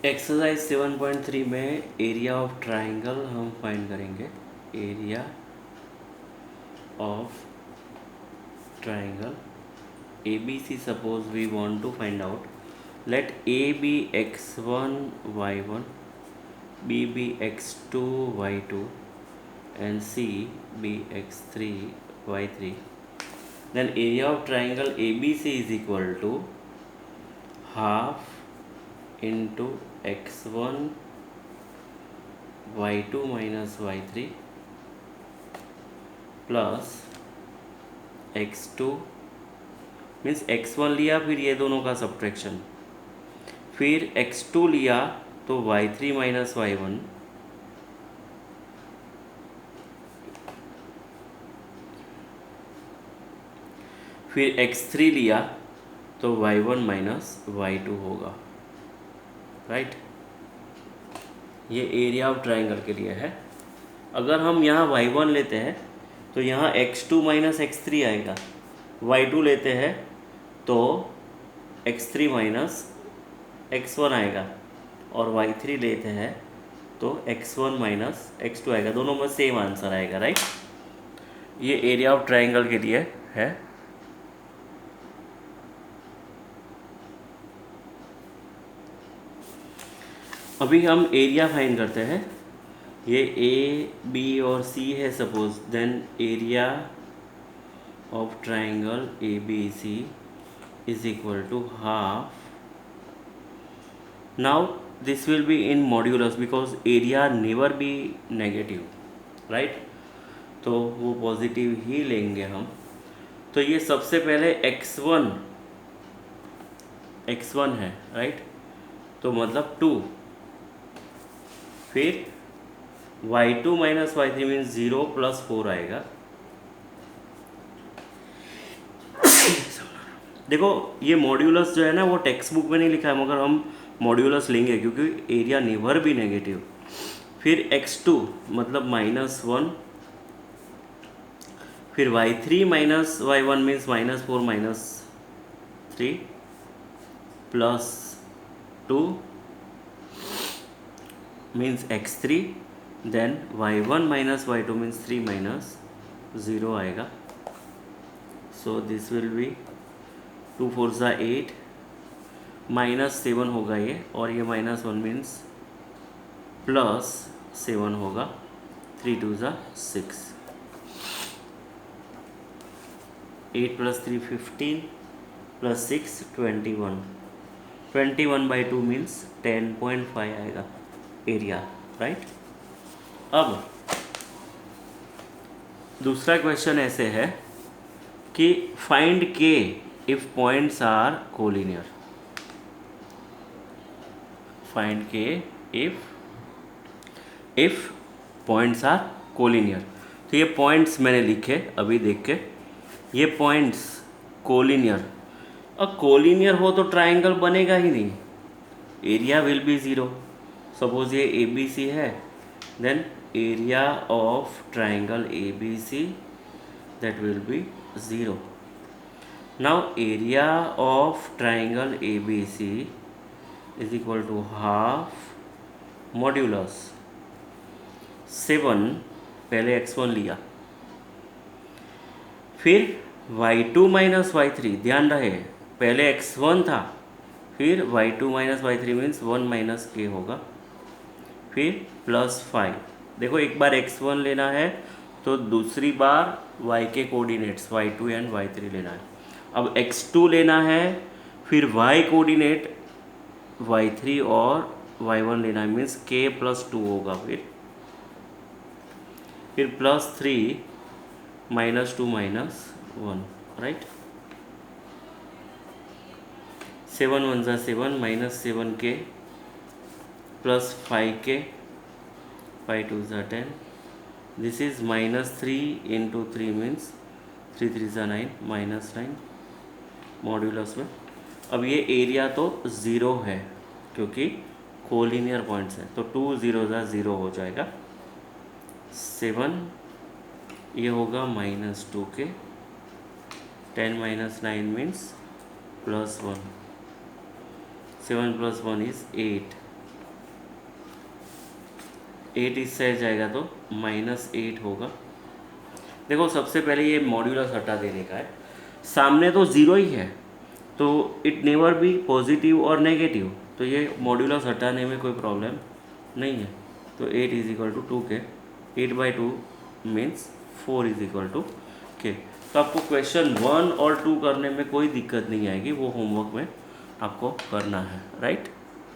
Exercise 7.3 में area of triangle हम find करेंगे। Area of triangle A B C, suppose we want to find out, let A B x1 y1, b be x2 y2 and c be x3 y3, then area of triangle ABC is equal to half into x1 y2 minus y3 plus x2 means x1 लिया, फिर ये दोनों का subtraction, फिर x2 लिया तो y3 minus y1, फिर x3 लिया तो y1 माइनस y2 होगा। राइट, ये एरिया ऑफ ट्राइंगल के लिए है। अगर हम यहाँ y1 लेते हैं तो यहाँ x2 माइनस x3 आएगा, y2 लेते हैं तो x3 माइनस x1 आएगा, और y3 लेते हैं तो x1 माइनस x2 आएगा। दोनों में सेम आंसर आएगा। राइट, ये एरिया ऑफ ट्राइंगल के लिए है। अभी हम एरिया फाइंड करते हैं। ये ए बी और सी है suppose, then area of triangle A B C is equal to half. Now this will be in modulus because area never be negative. Right, तो वो पॉजिटिव ही लेंगे हम। तो ये सबसे पहले x1 है। राइट, तो मतलब 2, फिर y2 minus y3 means 0 plus 4 आएगा। देखो ये मॉड्यूलस जो है ना वो टेक्स्ट बुक में नहीं लिखा है, मगर हम मॉड्यूलस लेंगे क्योंकि एरिया नेवर भी नेगेटिव। फिर x2 मतलब -1, फिर y3 minus y1 means -4 minus 3 plus 2 means x3, then y1 minus y2 means 3 minus 0 आएगा। सो दिस विल बी 2 4 ज़ा 8, -7 होगा ये, और ये -1 मीन्स प्लस 7 होगा, 3 2 ज़ा 6, 8 प्लस 3 15 प्लस 6 21, 21/2 मीन्स 10.5 आएगा एरिया। राइट, अब दूसरा क्वेश्चन ऐसे है कि find k if points are collinear. Find k if points are collinear. तो ये पॉइंट्स मैंने लिखे अभी देख के, ये पॉइंट्स कोलिनियर। अब कोलिनियर हो तो ट्राइंगल बनेगा ही नहीं, एरिया विल बी 0। सपोज ये ए बी सी है, then area of triangle A B C that will be 0. Now area of triangle ABC is equal to half modulus 7, पहले x1 लिया, फिर y2 माइनस y3, ध्यान रहे पहले x1 था, फिर y2 minus y3 means 1 minus k होगा, फिर प्लस 5। देखो एक बार x1 लेना है तो दूसरी बार y के कोऑर्डिनेट्स y2 एंड y3 लेना है। अब x2 लेना है, फिर y कोऑर्डिनेट y3 और y1 लेना है, मीन्स k प्लस 2 होगा, फिर प्लस 3 माइनस 2 माइनस 1। राइट, 7 1 ज़ा 7 माइनस 7k प्लस 5k, 5 2 ज़ा 10, दिस इज -3 इंटू 3 मीन्स 3 3 ज़ा 9, -9 मॉड्यूलस में। अब ये एरिया तो 0 है क्योंकि कोलिनियर पॉइंट्स है, तो 2 0 ज़ा 0 हो जाएगा। 7 ये होगा -2k, 10 माइनस 9 मीन्स +1, 7 + 1 is 8, 8 इससे जाएगा तो -8 होगा। देखो सबसे पहले ये मॉड्यूलस हटा देने का है, सामने तो ज़ीरो ही है तो इट नेवर बी पॉजिटिव और नेगेटिव, तो ये मॉड्यूलस हटाने में कोई प्रॉब्लम नहीं है। तो 8 is equal to 2k, 8/2 means 4 is equal to k। तो आपको क्वेश्चन 1 और 2 करने में कोई दिक्कत नहीं आएगी, वो होमवर्क में आपको करना है, राइट।